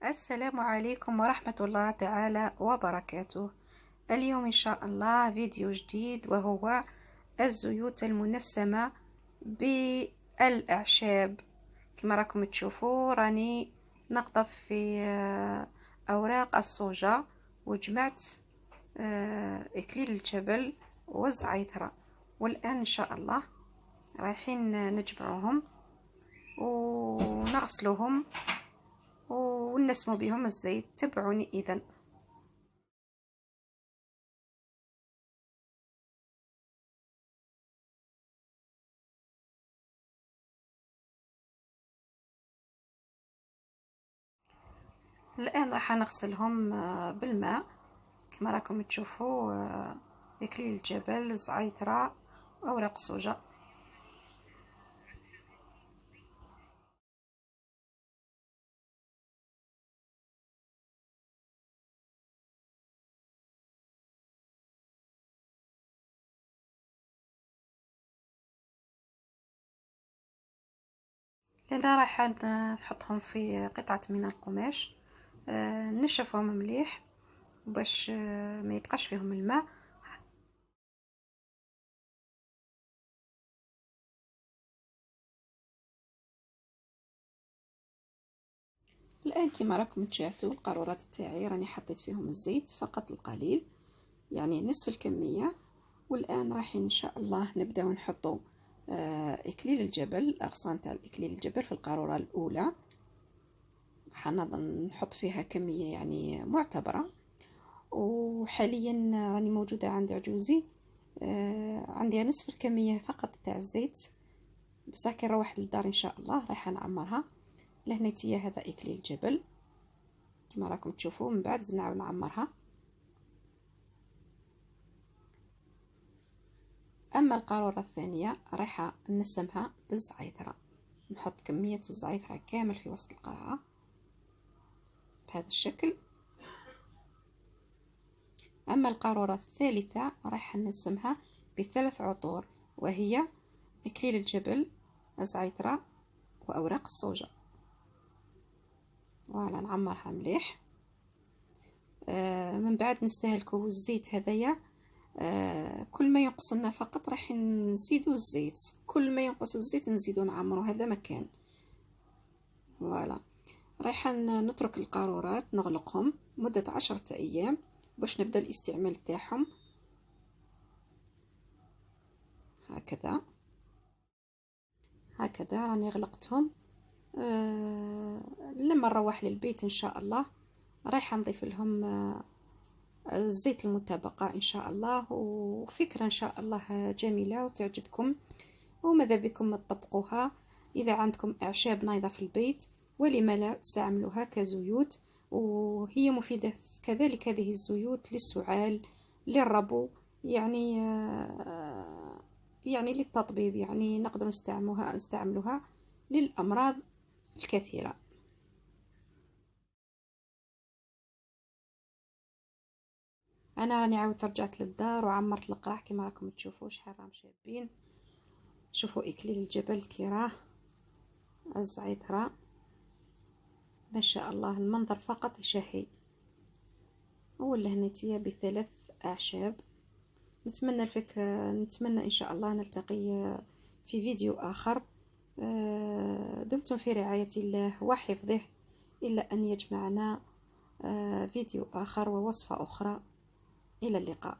السلام عليكم ورحمة الله تعالى وبركاته. اليوم إن شاء الله فيديو جديد، وهو الزيوت المنسمة بالأعشاب. كما راكم تشوفوا راني نقطف في أوراق الصوجة، وجمعت إكليل الجبل والزعيترة، والآن إن شاء الله رايحين نجمعهم ونغسلهم ونسمو بهم الزيت. تبعوني إذن. الآن راح نغسلهم بالماء كما راكم تشوفوا. إكليل الجبل، الزعيترة، أوراق الصوجة. لأن راح نحطهم في قطعة من القماش، نشفهم مليح باش ما يبقاش فيهم الماء. الآن كما راكم تشاهدوا القارورات تاعي راني حطيت فيهم الزيت فقط القليل، يعني نصف الكمية. والآن راح إن شاء الله نبداو نحطو إكليل الجبل، الأغصان تاع الإكليل الجبل في القارورة الأولى. حنحط فيها كمية يعني معتبرة. وحاليا راني موجودة عند عجوزي، عندي نصف الكمية فقط تاع الزيت، بصح كي نروح للدار إن شاء الله راح نعمرها. لهنيتيا هذا إكليل الجبل كما راكم تشوفوا، من بعد نعاود نعمرها. أما القارورة الثانية راح نسمها بالزعيترة، نحط كمية الزعيترة كامل في وسط القرعة بهذا الشكل. أما القارورة الثالثة راح نسمها بثلاث عطور، وهي إكليل الجبل، الزعيترة، وأوراق الصوجة. ولا نعمرها مليح. من بعد نستهلكوا الزيت هذايا. كل ما ينقص لنا فقط راح نزيدوا الزيت، كل ما ينقص الزيت نزيدوا نعمروا، هذا مكان. فوالا رايح نترك القارورات نغلقهم مدة 10 أيام باش نبدأ الاستعمال تاعهم. هكذا راني غلقتهم. لما نروح للبيت إن شاء الله رايحة نضيف لهم الزيت المتبقى إن شاء الله، وفكرة إن شاء الله جميلة وتعجبكم، وماذا بكم تطبقوها إذا عندكم أعشاب نايضة في البيت، ولما لا تستعملوها كزيوت. وهي مفيدة كذلك هذه الزيوت للسعال، للربو، يعني للتطبيب، يعني نقدر نستعملوها للأمراض الكثيرة. انا راني عاودت رجعت للدار وعمرت القاع كما راكم تشوفوا شحال راهم شابين. شوفوا اكليل الجبل كي راه، الزعيترة، ما شاء الله المنظر فقط يشهي. واللهنيتية بثلاث اعشاب. نتمنى ان شاء الله نلتقي في فيديو اخر. دمتم في رعاية الله وحفظه، إلا أن يجمعنا فيديو آخر ووصفة أخرى. إلى اللقاء.